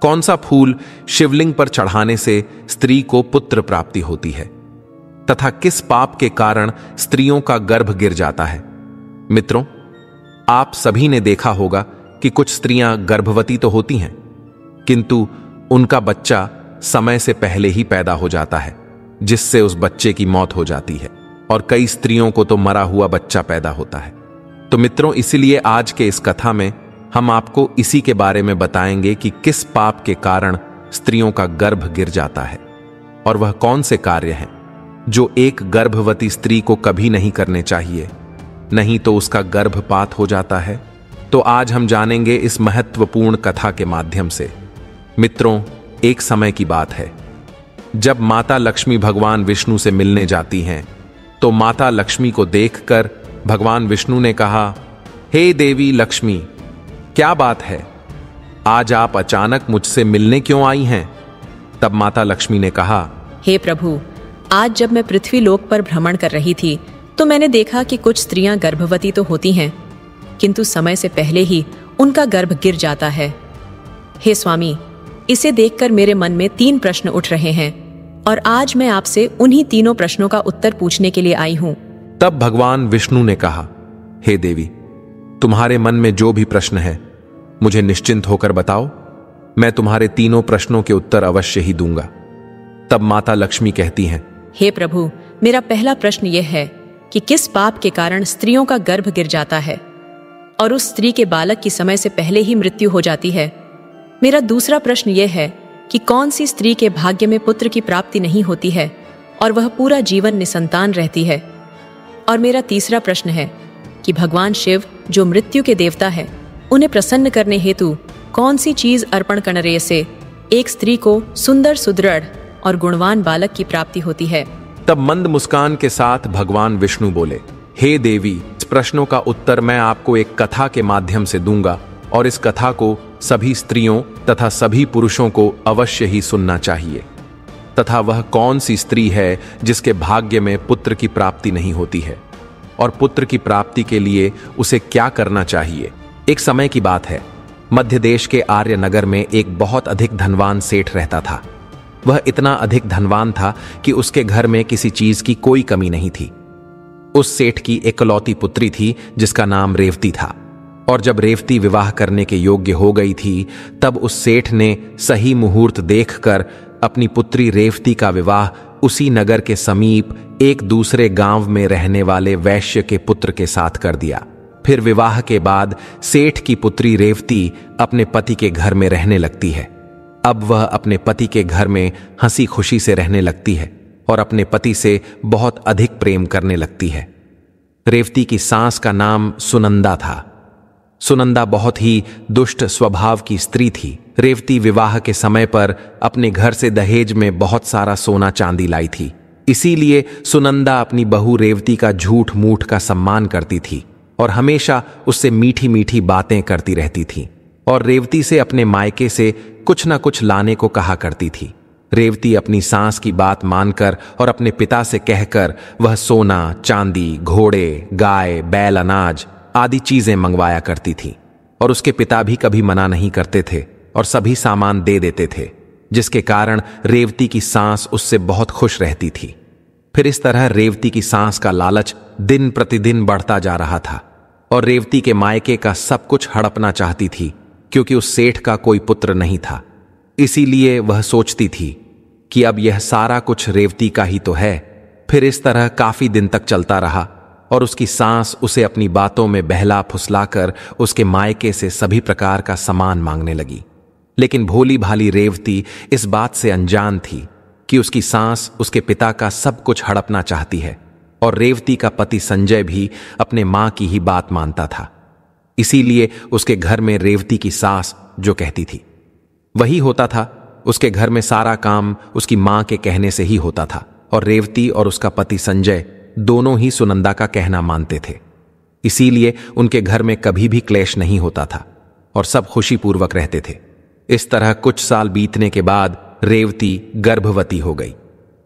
कौन सा फूल शिवलिंग पर चढ़ाने से स्त्री को पुत्र प्राप्ति होती है तथा किस पाप के कारण स्त्रियों का गर्भ गिर जाता है। मित्रों, आप सभी ने देखा होगा कि कुछ स्त्रियां गर्भवती तो होती हैं, किंतु उनका बच्चा समय से पहले ही पैदा हो जाता है, जिससे उस बच्चे की मौत हो जाती है और कई स्त्रियों को तो मरा हुआ बच्चा पैदा होता है। तो मित्रों, इसीलिए आज के इस कथा में हम आपको इसी के बारे में बताएंगे कि किस पाप के कारण स्त्रियों का गर्भ गिर जाता है और वह कौन से कार्य हैं जो एक गर्भवती स्त्री को कभी नहीं करने चाहिए, नहीं तो उसका गर्भपात हो जाता है। तो आज हम जानेंगे इस महत्वपूर्ण कथा के माध्यम से। मित्रों, एक समय की बात है जब माता लक्ष्मी भगवान विष्णु से मिलने जाती हैं, तो माता लक्ष्मी को देखकर भगवान विष्णु ने कहा, हे देवी लक्ष्मी, क्या बात है, आज आप अचानक मुझसे मिलने क्यों आई हैं? तब माता लक्ष्मी ने कहा, हे प्रभु, आज जब मैं पृथ्वी लोक पर भ्रमण कर रही थी तो मैंने देखा कि कुछ स्त्रियां गर्भवती तो होती हैं, किंतु समय से पहले ही उनका गर्भ गिर जाता है। हे स्वामी, इसे देखकर मेरे मन में 3 प्रश्न उठ रहे हैं और आज मैं आपसे उन्हीं तीनों प्रश्नों का उत्तर पूछने के लिए आई हूं। तब भगवान विष्णु ने कहा, हे देवी, तुम्हारे मन में जो भी प्रश्न है मुझे निश्चिंत होकर बताओ, मैं तुम्हारे तीनों प्रश्नों के उत्तर अवश्य ही दूंगा। तब माता लक्ष्मी कहती हैं, हे प्रभु, मेरा पहला प्रश्न यह है कि किस पाप के कारण स्त्रियों का गर्भ गिर जाता है और उस स्त्री के बालक की समय से पहले ही मृत्यु हो जाती है। मेरा दूसरा प्रश्न यह है कि कौन सी स्त्री के भाग्य में पुत्र की प्राप्ति नहीं होती है और वह पूरा जीवन निसंतान रहती है। और मेरा तीसरा प्रश्न है कि भगवान शिव, जो मृत्यु के देवता है, उन्हें प्रसन्न करने हेतु कौन सी चीज अर्पण करने से एक स्त्री को सुंदर, सुदृढ़ और गुणवान बालक की प्राप्ति होती है। तब मंद मुस्कान के साथ भगवान विष्णु बोले, हे देवी, इस प्रश्नों का उत्तर मैं आपको एक कथा के माध्यम से दूंगा और इस कथा को सभी स्त्रियों तथा सभी पुरुषों को अवश्य ही सुनना चाहिए। तथा वह कौन सी स्त्री है जिसके भाग्य में पुत्र की प्राप्ति नहीं होती है और पुत्र की प्राप्ति के लिए उसे क्या करना चाहिए। एक समय की बात है, मध्य देश के आर्य नगर में एक बहुत अधिक धनवान सेठ रहता था। वह इतना अधिक धनवान था कि उसके घर में किसी चीज की कोई कमी नहीं थी। उस सेठ की इकलौती पुत्री थी जिसका नाम रेवती था, और जब रेवती विवाह करने के योग्य हो गई थी, तब उस सेठ ने सही मुहूर्त देखकर अपनी पुत्री रेवती का विवाह उसी नगर के समीप एक दूसरे गांव में रहने वाले वैश्य के पुत्र के साथ कर दिया। फिर विवाह के बाद सेठ की पुत्री रेवती अपने पति के घर में रहने लगती है। अब वह अपने पति के घर में हंसी खुशी से रहने लगती है और अपने पति से बहुत अधिक प्रेम करने लगती है। रेवती की सास का नाम सुनंदा था। सुनंदा बहुत ही दुष्ट स्वभाव की स्त्री थी। रेवती विवाह के समय पर अपने घर से दहेज में बहुत सारा सोना चांदी लाई थी। इसीलिए सुनंदा अपनी बहू रेवती का झूठ मूठ का सम्मान करती थी और हमेशा उससे मीठी मीठी बातें करती रहती थी और रेवती से अपने मायके से कुछ न कुछ लाने को कहा करती थी। रेवती अपनी सास की बात मानकर और अपने पिता से कहकर वह सोना, चांदी, घोड़े, गाय, बैल, अनाज आदि चीजें मंगवाया करती थी और उसके पिता भी कभी मना नहीं करते थे और सभी सामान दे देते थे, जिसके कारण रेवती की सास उससे बहुत खुश रहती थी। फिर इस तरह रेवती की सास का लालच दिन प्रतिदिन बढ़ता जा रहा था और रेवती के मायके का सब कुछ हड़पना चाहती थी, क्योंकि उस सेठ का कोई पुत्र नहीं था। इसीलिए वह सोचती थी कि अब यह सारा कुछ रेवती का ही तो है। फिर इस तरह काफी दिन तक चलता रहा और उसकी सास उसे अपनी बातों में बहला फुसलाकर उसके मायके से सभी प्रकार का सामान मांगने लगी। लेकिन भोली भाली रेवती इस बात से अनजान थी कि उसकी सास उसके पिता का सब कुछ हड़पना चाहती है और रेवती का पति संजय भी अपने मां की ही बात मानता था। इसीलिए उसके घर में रेवती की सास जो कहती थी वही होता था। उसके घर में सारा काम उसकी मां के कहने से ही होता था और रेवती और उसका पति संजय दोनों ही सुनंदा का कहना मानते थे। इसीलिए उनके घर में कभी भी क्लेश नहीं होता था और सब खुशीपूर्वक रहते थे। इस तरह कुछ साल बीतने के बाद रेवती गर्भवती हो गई।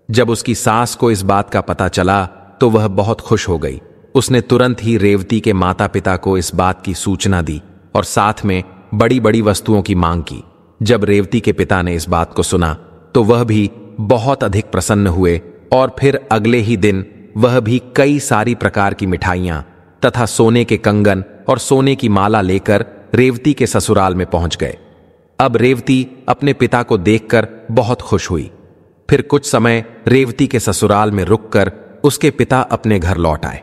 जब उसकी सास को इस बात का पता चला तो वह बहुत खुश हो गई। उसने तुरंत ही रेवती के माता पिता को इस बात की सूचना दी और साथ में बड़ी बड़ी वस्तुओं की मांग की। जब रेवती के पिता ने इस बात को सुना तो वह भी बहुत अधिक प्रसन्न हुए और फिर अगले ही दिन वह भी कई सारी प्रकार की मिठाइयां तथा सोने के कंगन और सोने की माला लेकर रेवती के ससुराल में पहुंच गए। अब रेवती अपने पिता को देखकर बहुत खुश हुई। फिर कुछ समय रेवती के ससुराल में रुककर उसके पिता अपने घर लौट आए।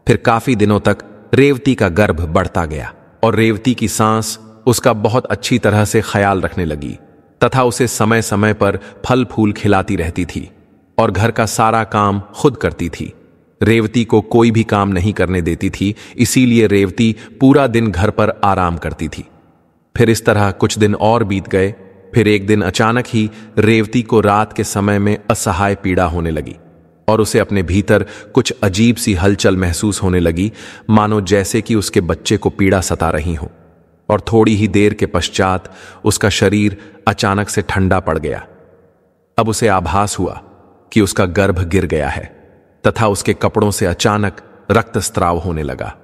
फिर काफी दिनों तक रेवती का गर्भ बढ़ता गया और रेवती की सास उसका बहुत अच्छी तरह से ख्याल रखने लगी तथा उसे समय समय पर फल फूल खिलाती रहती थी और घर का सारा काम खुद करती थी। रेवती को कोई भी काम नहीं करने देती थी, इसीलिए रेवती पूरा दिन घर पर आराम करती थी। फिर इस तरह कुछ दिन और बीत गए। फिर एक दिन अचानक ही रेवती को रात के समय में असहाय पीड़ा होने लगी और उसे अपने भीतर कुछ अजीब सी हलचल महसूस होने लगी, मानो जैसे कि उसके बच्चे को पीड़ा सता रही हो। और थोड़ी ही देर के पश्चात उसका शरीर अचानक से ठंडा पड़ गया। अब उसे आभास हुआ कि उसका गर्भ गिर गया है तथा उसके कपड़ों से अचानक रक्तस्राव होने लगा।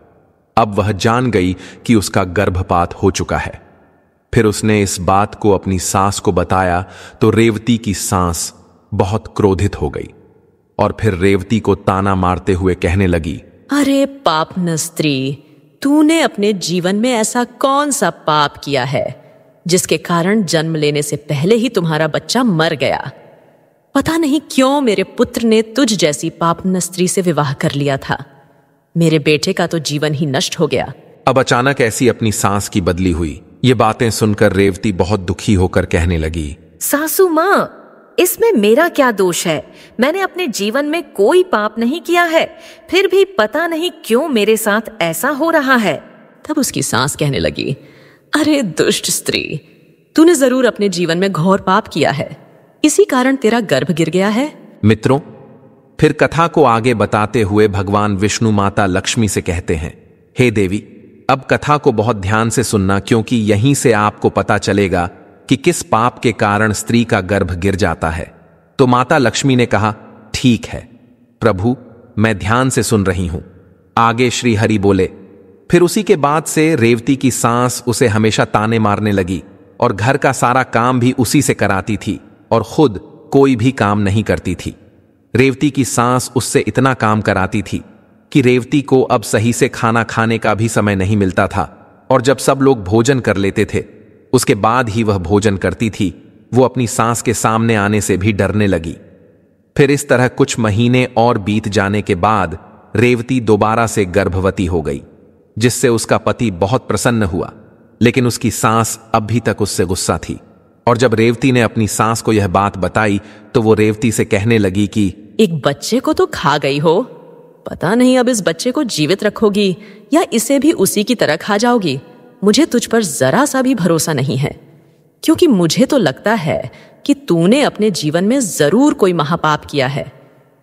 अब वह जान गई कि उसका गर्भपात हो चुका है। फिर उसने इस बात को अपनी सास को बताया तो रेवती की सास बहुत क्रोधित हो गई और फिर रेवती को ताना मारते हुए कहने लगी, अरे पापन स्त्री, तूने अपने जीवन में ऐसा कौन सा पाप किया है जिसके कारण जन्म लेने से पहले ही तुम्हारा बच्चा मर गया? पता नहीं क्यों मेरे पुत्र ने तुझ जैसी पापन स्त्री से विवाह कर लिया था। मेरे बेटे का तो जीवन ही नष्ट हो गया। अब अचानक ऐसी अपनी सास की बदली हुई। ये बातें सुनकर रेवती बहुत दुखी होकर कहने लगी, सासू मां, इसमें मेरा क्या दोष है? मैंने अपने जीवन में कोई पाप नहीं किया है, फिर भी पता नहीं क्यों मेरे साथ ऐसा हो रहा है। तब उसकी सास कहने लगी, अरे दुष्ट स्त्री, तूने जरूर अपने जीवन में घोर पाप किया है, इसी कारण तेरा गर्भ गिर गया है। मित्रों, फिर कथा को आगे बताते हुए भगवान विष्णु माता लक्ष्मी से कहते हैं, हे देवी, अब कथा को बहुत ध्यान से सुनना, क्योंकि यहीं से आपको पता चलेगा कि किस पाप के कारण स्त्री का गर्भ गिर जाता है। तो माता लक्ष्मी ने कहा, ठीक है प्रभु, मैं ध्यान से सुन रही हूं। आगे श्री हरि बोले, फिर उसी के बाद से रेवती की सास उसे हमेशा ताने मारने लगी और घर का सारा काम भी उसी से कराती थी और खुद कोई भी काम नहीं करती थी। रेवती की सास उससे इतना काम कराती थी कि रेवती को अब सही से खाना खाने का भी समय नहीं मिलता था और जब सब लोग भोजन कर लेते थे उसके बाद ही वह भोजन करती थी। वो अपनी सास के सामने आने से भी डरने लगी। फिर इस तरह कुछ महीने और बीत जाने के बाद रेवती दोबारा से गर्भवती हो गई, जिससे उसका पति बहुत प्रसन्न हुआ, लेकिन उसकी सास अब भी तक उससे गुस्सा थी। और जब रेवती ने अपनी सास को यह बात बताई तो वो रेवती से कहने लगी कि एक बच्चे को तो खा गई हो, पता नहीं अब इस बच्चे को जीवित रखोगी या इसे भी उसी की तरह खा जाओगी। मुझे तुझ पर जरा सा भी भरोसा नहीं है, क्योंकि मुझे तो लगता है कि तूने अपने जीवन में जरूर कोई महापाप किया है,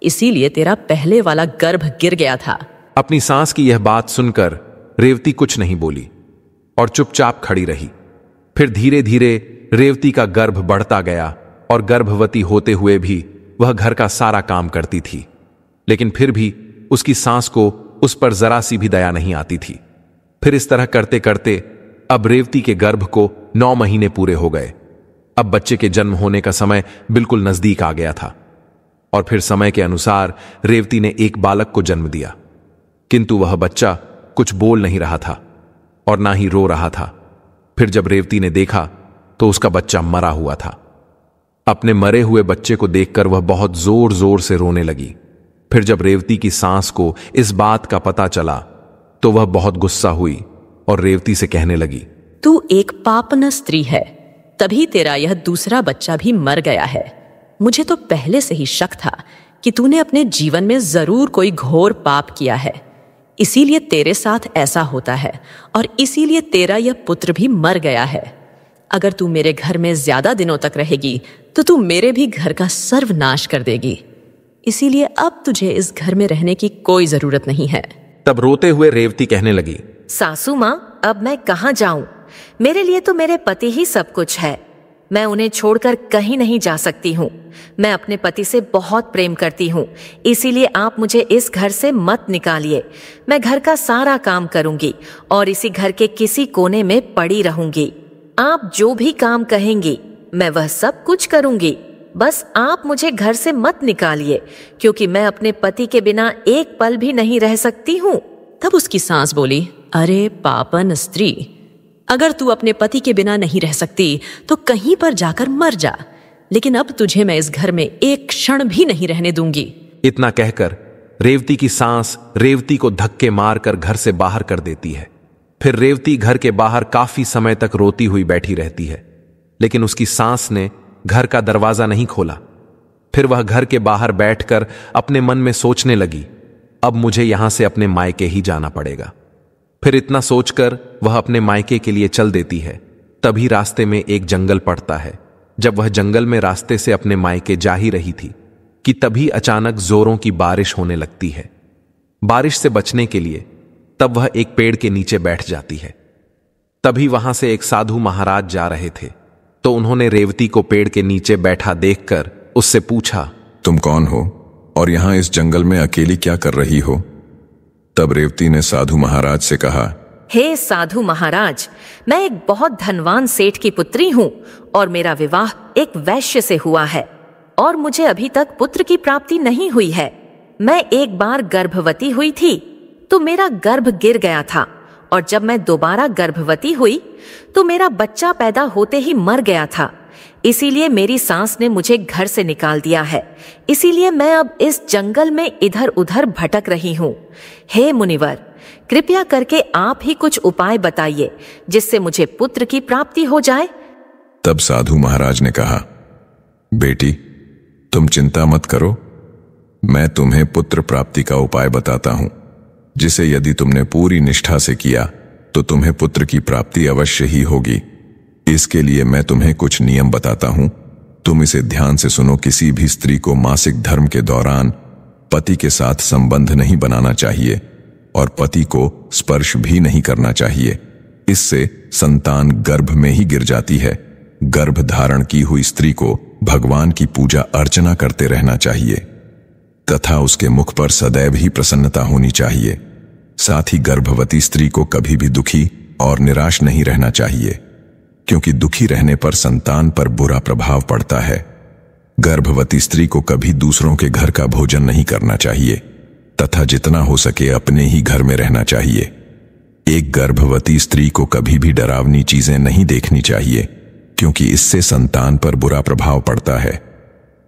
इसीलिए तेरा पहले वाला गर्भ गिर गया था। अपनी सास की यह बात सुनकर रेवती कुछ नहीं बोली और चुपचाप खड़ी रही। फिर धीरे धीरे रेवती का गर्भ बढ़ता गया और गर्भवती होते हुए भी वह घर का सारा काम करती थी, लेकिन फिर भी उसकी सास को उस पर जरा सी भी दया नहीं आती थी। फिर इस तरह करते करते अब रेवती के गर्भ को 9 महीने पूरे हो गए। अब बच्चे के जन्म होने का समय बिल्कुल नजदीक आ गया था और फिर समय के अनुसार रेवती ने एक बालक को जन्म दिया, किंतु वह बच्चा कुछ बोल नहीं रहा था और ना ही रो रहा था। फिर जब रेवती ने देखा तो उसका बच्चा मरा हुआ था। अपने मरे हुए बच्चे को देखकर वह बहुत जोर जोर से रोने लगी। फिर जब रेवती की सास को इस बात का पता चला तो वह बहुत गुस्सा हुई और रेवती से कहने लगी, तू एक पापन स्त्री है, तभी तेरा यह दूसरा बच्चा भी मर गया है। मुझे तो पहले से ही शक था कि तूने अपने जीवन में जरूर कोई घोर पाप किया है, इसीलिए तेरे साथ ऐसा होता है और इसीलिए तेरा यह पुत्र भी मर गया है। अगर तू मेरे घर में ज्यादा दिनों तक रहेगी तो तू मेरे भी घर का सर्वनाश कर देगी, इसीलिए अब तुझे इस घर में रहने की कोई जरूरत नहीं है। तब रोते हुए रेवती कहने लगी, सासू मां, अब मैं कहाँ जाऊं? मेरे लिए तो मेरे पति ही सब कुछ है। मैं उन्हें छोड़कर कहीं नहीं जा सकती हूँ। मैं अपने पति से बहुत प्रेम करती हूँ, इसीलिए आप मुझे इस घर से मत निकालिए। मैं घर का सारा काम करूंगी और इसी घर के किसी कोने में पड़ी रहूंगी। आप जो भी काम कहेंगी मैं वह सब कुछ करूंगी। बस आप मुझे घर से मत निकालिए, क्योंकि मैं अपने पति के बिना एक पल भी नहीं रह सकती हूँ। तब उसकी सास बोली, अरे पापन स्त्री, अगर तू अपने पति के बिना नहीं रह सकती तो कहीं पर जाकर मर जा, लेकिन अब तुझे मैं इस घर में एक क्षण भी नहीं रहने दूंगी। इतना कहकर रेवती की सांस रेवती को धक्के मारकर घर से बाहर कर देती है। फिर रेवती घर के बाहर काफी समय तक रोती हुई बैठी रहती है, लेकिन उसकी सांस ने घर का दरवाजा नहीं खोला। फिर वह घर के बाहर बैठकर अपने मन में सोचने लगी, अब मुझे यहां से अपने मायके ही जाना पड़ेगा। फिर इतना सोचकर वह अपने मायके के लिए चल देती है। तभी रास्ते में एक जंगल पड़ता है। जब वह जंगल में रास्ते से अपने मायके जा ही रही थी कि तभी अचानक जोरों की बारिश होने लगती है। बारिश से बचने के लिए तब वह एक पेड़ के नीचे बैठ जाती है। तभी वहां से एक साधु महाराज जा रहे थे, तो उन्होंने रेवती को पेड़ के नीचे बैठा देखकर उससे पूछा, तुम कौन हो और यहां इस जंगल में अकेली क्या कर रही हो? तब रेवती ने साधु महाराज से कहा, हे साधु महाराज, मैं एक बहुत धनवान सेठ की पुत्री हूँ और मेरा विवाह एक वैश्य से हुआ है और मुझे अभी तक पुत्र की प्राप्ति नहीं हुई है। मैं एक बार गर्भवती हुई थी तो मेरा गर्भ गिर गया था, और जब मैं दोबारा गर्भवती हुई तो मेरा बच्चा पैदा होते ही मर गया था। इसीलिए मेरी सास ने मुझे घर से निकाल दिया है। इसीलिए मैं अब इस जंगल में इधर उधर भटक रही हूँ। हे मुनिवर, कृपया करके आप ही कुछ उपाय बताइए जिससे मुझे पुत्र की प्राप्ति हो जाए। तब साधु महाराज ने कहा, बेटी, तुम चिंता मत करो, मैं तुम्हें पुत्र प्राप्ति का उपाय बताता हूं, जिसे यदि तुमने पूरी निष्ठा से किया तो तुम्हें पुत्र की प्राप्ति अवश्य ही होगी। इसके लिए मैं तुम्हें कुछ नियम बताता हूं, तुम इसे ध्यान से सुनो। किसी भी स्त्री को मासिक धर्म के दौरान पति के साथ संबंध नहीं बनाना चाहिए और पति को स्पर्श भी नहीं करना चाहिए। इससे संतान गर्भ में ही गिर जाती है। गर्भ धारण की हुई स्त्री को भगवान की पूजा अर्चना करते रहना चाहिए तथा उसके मुख पर सदैव ही प्रसन्नता होनी चाहिए। साथ ही गर्भवती स्त्री को कभी भी दुखी और निराश नहीं रहना चाहिए, क्योंकि दुखी रहने पर संतान पर बुरा प्रभाव पड़ता है। गर्भवती स्त्री को कभी दूसरों के घर का भोजन नहीं करना चाहिए तथा जितना हो सके अपने ही घर में रहना चाहिए। एक गर्भवती स्त्री को कभी भी डरावनी चीजें नहीं देखनी चाहिए, क्योंकि इससे संतान पर बुरा प्रभाव पड़ता है।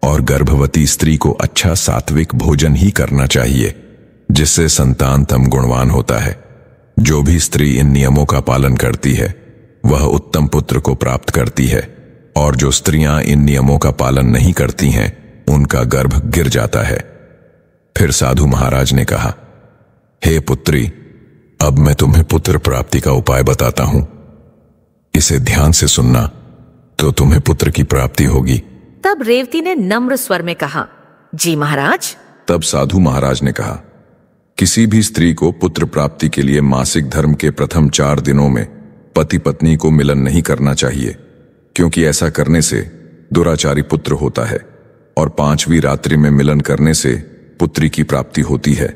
और गर्भवती स्त्री को अच्छा सात्विक भोजन ही करना चाहिए, जिससे संतान तम गुणवान होता है। जो भी स्त्री इन नियमों का पालन करती है वह उत्तम पुत्र को प्राप्त करती है, और जो स्त्रियां इन नियमों का पालन नहीं करती हैं उनका गर्भ गिर जाता है। फिर साधु महाराज ने कहा, हे पुत्री, अब मैं तुम्हें पुत्र प्राप्ति का उपाय बताता हूं, इसे ध्यान से सुनना तो तुम्हें पुत्र की प्राप्ति होगी। तब रेवती ने नम्र स्वर में कहा, जी महाराज। तब साधु महाराज ने कहा, किसी भी स्त्री को पुत्र प्राप्ति के लिए मासिक धर्म के प्रथम 4 दिनों में पति पत्नी को मिलन नहीं करना चाहिए, क्योंकि ऐसा करने से दुराचारी पुत्र होता है, और 5वीं रात्रि में मिलन करने से पुत्री की प्राप्ति होती है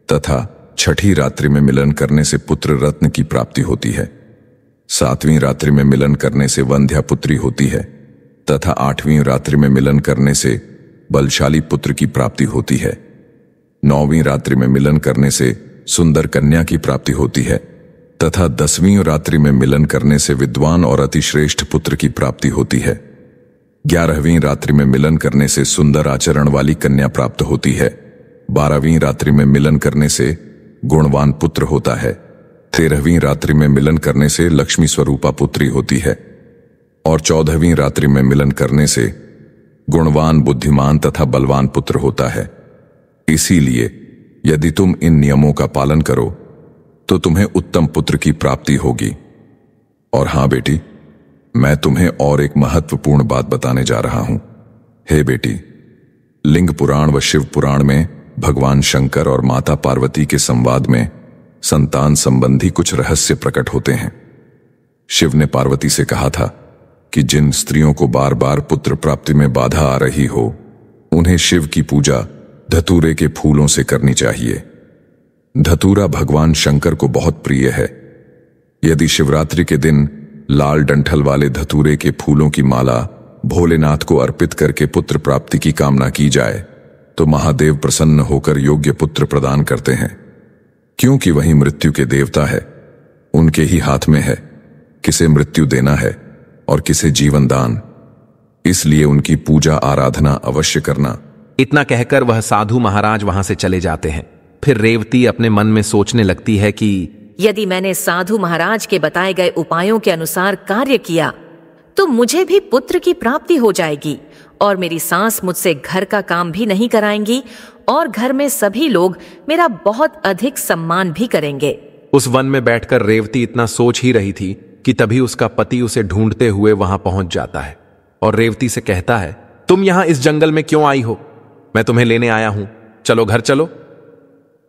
तथा 6ठी रात्रि में मिलन करने से पुत्र रत्न की प्राप्ति होती है। 7वीं रात्रि में मिलन करने से वंध्या पुत्री होती है तथा 8वीं रात्रि में मिलन करने से बलशाली पुत्र की प्राप्ति होती है। 9वीं रात्रि में मिलन करने से सुंदर कन्या की प्राप्ति होती है तथा 10वीं रात्रि में मिलन करने से विद्वान और अतिश्रेष्ठ पुत्र की प्राप्ति होती है। 11वीं रात्रि में मिलन करने से सुंदर आचरण वाली कन्या प्राप्त होती है। 12वीं रात्रि में मिलन करने से गुणवान पुत्र होता है। 13वीं रात्रि में मिलन करने से लक्ष्मी स्वरूपा पुत्री होती है, और 14वीं रात्रि में मिलन करने से गुणवान, बुद्धिमान तथा बलवान पुत्र होता है। इसीलिए यदि तुम इन नियमों का पालन करो तो तुम्हें उत्तम पुत्र की प्राप्ति होगी। और हां बेटी, मैं तुम्हें और एक महत्वपूर्ण बात बताने जा रहा हूं। हे बेटी, लिंग पुराण व शिव पुराण में भगवान शंकर और माता पार्वती के संवाद में संतान संबंधी कुछ रहस्य प्रकट होते हैं। शिव ने पार्वती से कहा था कि जिन स्त्रियों को बार बार पुत्र प्राप्ति में बाधा आ रही हो, उन्हें शिव की पूजा धतूरे के फूलों से करनी चाहिए। धतूरा भगवान शंकर को बहुत प्रिय है। यदि शिवरात्रि के दिन लाल डंठल वाले धतूरे के फूलों की माला भोलेनाथ को अर्पित करके पुत्र प्राप्ति की कामना की जाए तो महादेव प्रसन्न होकर योग्य पुत्र प्रदान करते हैं, क्योंकि वही मृत्यु के देवता है। उनके ही हाथ में है किसे मृत्यु देना है और किसे जीवन दान, इसलिए उनकी पूजा आराधना अवश्य करना। इतना कहकर वह साधु महाराज वहां से चले जाते हैं। फिर रेवती अपने मन में सोचने लगती है कि यदि मैंने साधु महाराज के बताए गए उपायों के अनुसार कार्य किया तो मुझे भी पुत्र की प्राप्ति हो जाएगी और मेरी सास मुझसे घर का काम भी नहीं कराएंगी और घर में सभी लोग मेरा बहुत अधिक सम्मान भी करेंगे। उस वन में बैठकर रेवती इतना सोच ही रही थी कि तभी उसका पति उसे ढूंढते हुए वहां पहुंच जाता है और रेवती से कहता है, तुम यहां इस जंगल में क्यों आई हो? मैं तुम्हें लेने आया हूं, चलो घर चलो।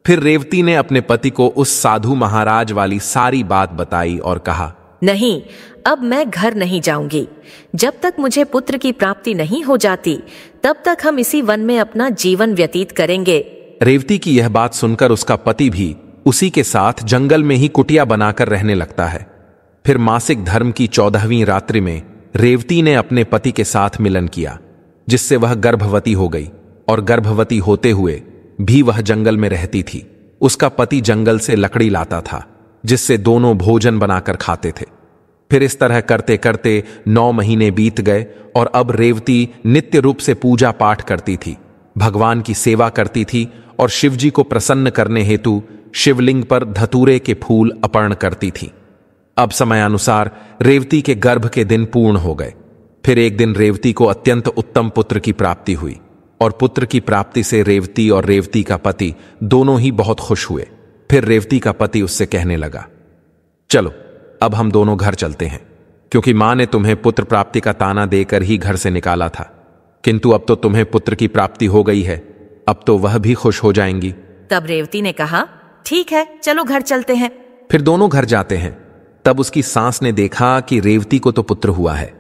फिर रेवती ने अपने पति को उस साधु महाराज वाली सारी बात बताई और कहा, नहीं, अब मैं घर नहीं जाऊंगी। जब तक मुझे पुत्र की प्राप्ति नहीं हो जाती तब तक हम इसी वन में अपना जीवन व्यतीत करेंगे। रेवती की यह बात सुनकर उसका पति भी उसी के साथ जंगल में ही कुटिया बनाकर रहने लगता है। फिर मासिक धर्म की 14वीं रात्रि में रेवती ने अपने पति के साथ मिलन किया, जिससे वह गर्भवती हो गई और गर्भवती होते हुए भी वह जंगल में रहती थी। उसका पति जंगल से लकड़ी लाता था, जिससे दोनों भोजन बनाकर खाते थे। फिर इस तरह करते करते 9 महीने बीत गए और अब रेवती नित्य रूप से पूजा पाठ करती थी, भगवान की सेवा करती थी और शिवजी को प्रसन्न करने हेतु शिवलिंग पर धतूरे के फूल अर्पण करती थी। अब समयानुसार रेवती के गर्भ के दिन पूर्ण हो गए। फिर एक दिन रेवती को अत्यंत उत्तम पुत्र की प्राप्ति हुई और पुत्र की प्राप्ति से रेवती और रेवती का पति दोनों ही बहुत खुश हुए। फिर रेवती का पति उससे कहने लगा, चलो अब हम दोनों घर चलते हैं, क्योंकि मां ने तुम्हें पुत्र प्राप्ति का ताना देकर ही घर से निकाला था, किंतु अब तो तुम्हें पुत्र की प्राप्ति हो गई है, अब तो वह भी खुश हो जाएंगी। तब रेवती ने कहा, ठीक है, चलो घर चलते हैं। फिर दोनों घर जाते हैं। तब उसकी सास ने देखा कि रेवती को तो पुत्र हुआ है।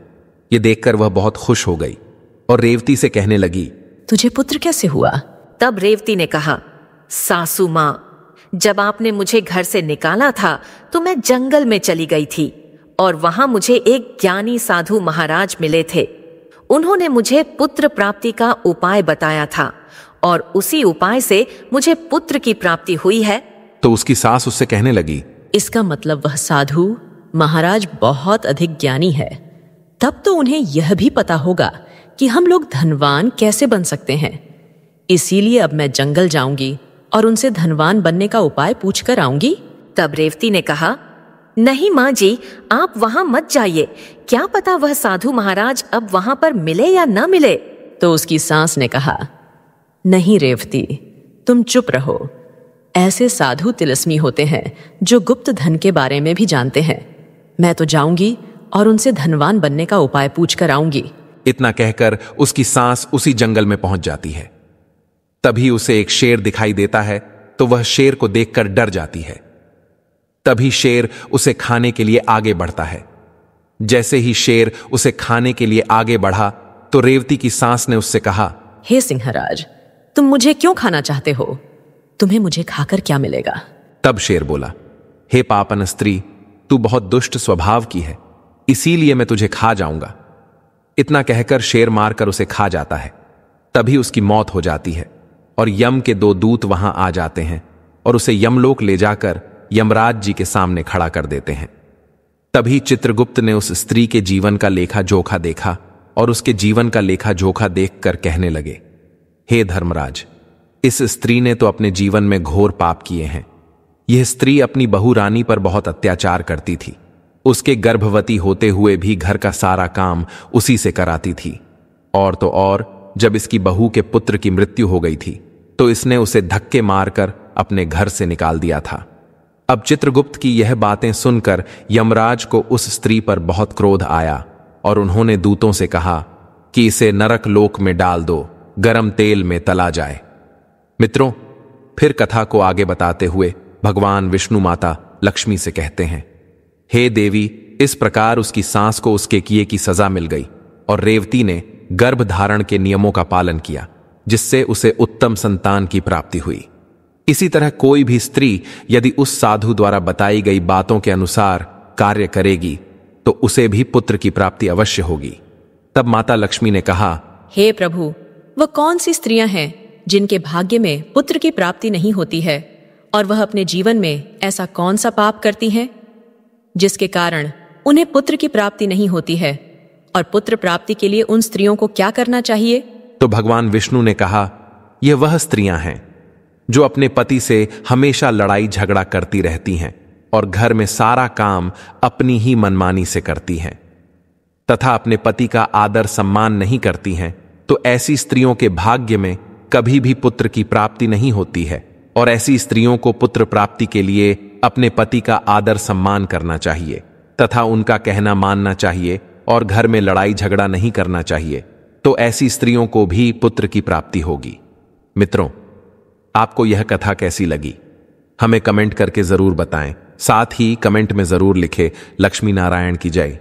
ये देखकर वह बहुत खुश हो गई और रेवती से कहने लगी, तुझे पुत्र कैसे हुआ? तब रेवती ने कहा, सासू मां, जब आपने मुझे घर से निकाला था तो मैं जंगल में चली गई थी और वहां मुझे एक ज्ञानी साधु महाराज मिले थे। उन्होंने मुझे पुत्र प्राप्ति का उपाय बताया था और उसी उपाय से मुझे पुत्र की प्राप्ति हुई है। तो उसकी सास उससे कहने लगी, इसका मतलब वह साधु महाराज बहुत अधिक ज्ञानी है। तब तो उन्हें यह भी पता होगा कि हम लोग धनवान कैसे बन सकते हैं। इसीलिए अब मैं जंगल जाऊंगी और उनसे धनवान बनने का उपाय पूछ कर आऊंगी। तब रेवती ने कहा, नहीं माँ जी, आप वहां मत जाइए, क्या पता वह साधु महाराज अब वहां पर मिले या न मिले। तो उसकी सास ने कहा, नहीं रेवती, तुम चुप रहो। ऐसे साधु तिलस्मी होते हैं जो गुप्त धन के बारे में भी जानते हैं। मैं तो जाऊंगी और उनसे धनवान बनने का उपाय पूछ कर आऊंगी। इतना कहकर उसकी सांस उसी जंगल में पहुंच जाती है। तभी उसे एक शेर दिखाई देता है, तो वह शेर को देखकर डर जाती है। तभी शेर उसे खाने के लिए आगे बढ़ता है। जैसे ही शेर उसे खाने के लिए आगे बढ़ा तो रेवती की सांस ने उससे कहा, हे सिंहराज, तुम मुझे क्यों खाना चाहते हो? तुम्हें मुझे खाकर क्या मिलेगा? तब शेर बोला, हे पापन स्त्री, तू बहुत दुष्ट स्वभाव की है, इसीलिए मैं तुझे खा जाऊंगा। इतना कहकर शेर मारकर उसे खा जाता है। तभी उसकी मौत हो जाती है और यम के 2 दूत वहां आ जाते हैं और उसे यमलोक ले जाकर यमराज जी के सामने खड़ा कर देते हैं। तभी चित्रगुप्त ने उस स्त्री के जीवन का लेखा जोखा देखा और उसके जीवन का लेखा जोखा देखकर कहने लगे, हे धर्मराज, इस स्त्री ने तो अपने जीवन में घोर पाप किए हैं। यह स्त्री अपनी बहू रानी पर बहुत अत्याचार करती थी। उसके गर्भवती होते हुए भी घर का सारा काम उसी से कराती थी। और तो और जब इसकी बहू के पुत्र की मृत्यु हो गई थी तो इसने उसे धक्के मारकर अपने घर से निकाल दिया था। अब चित्रगुप्त की यह बातें सुनकर यमराज को उस स्त्री पर बहुत क्रोध आया और उन्होंने दूतों से कहा कि इसे नरक लोक में डाल दो, गरम तेल में तला जाए। मित्रों, फिर कथा को आगे बताते हुए भगवान विष्णु माता लक्ष्मी से कहते हैं, हे देवी, इस प्रकार उसकी सांस को उसके किए की सजा मिल गई और रेवती ने गर्भ धारण के नियमों का पालन किया, जिससे उसे उत्तम संतान की प्राप्ति हुई। इसी तरह कोई भी स्त्री यदि उस साधु द्वारा बताई गई बातों के अनुसार कार्य करेगी तो उसे भी पुत्र की प्राप्ति अवश्य होगी। तब माता लक्ष्मी ने कहा, हे प्रभु, वह कौन सी स्त्रियां हैं जिनके भाग्य में पुत्र की प्राप्ति नहीं होती है, और वह अपने जीवन में ऐसा कौन सा पाप करती हैं जिसके कारण उन्हें पुत्र की प्राप्ति नहीं होती है, और पुत्र प्राप्ति के लिए उन स्त्रियों को क्या करना चाहिए? तो भगवान विष्णु ने कहा, यह वह स्त्रियां हैं जो अपने पति से हमेशा लड़ाई झगड़ा करती रहती हैं और घर में सारा काम अपनी ही मनमानी से करती हैं तथा अपने पति का आदर सम्मान नहीं करती हैं, तो ऐसी स्त्रियों के भाग्य में कभी भी पुत्र की प्राप्ति नहीं होती है। और ऐसी स्त्रियों को पुत्र प्राप्ति के लिए अपने पति का आदर सम्मान करना चाहिए तथा उनका कहना मानना चाहिए और घर में लड़ाई झगड़ा नहीं करना चाहिए, तो ऐसी स्त्रियों को भी पुत्र की प्राप्ति होगी। मित्रों, आपको यह कथा कैसी लगी हमें कमेंट करके जरूर बताएं। साथ ही कमेंट में जरूर लिखें लक्ष्मी नारायण की जय।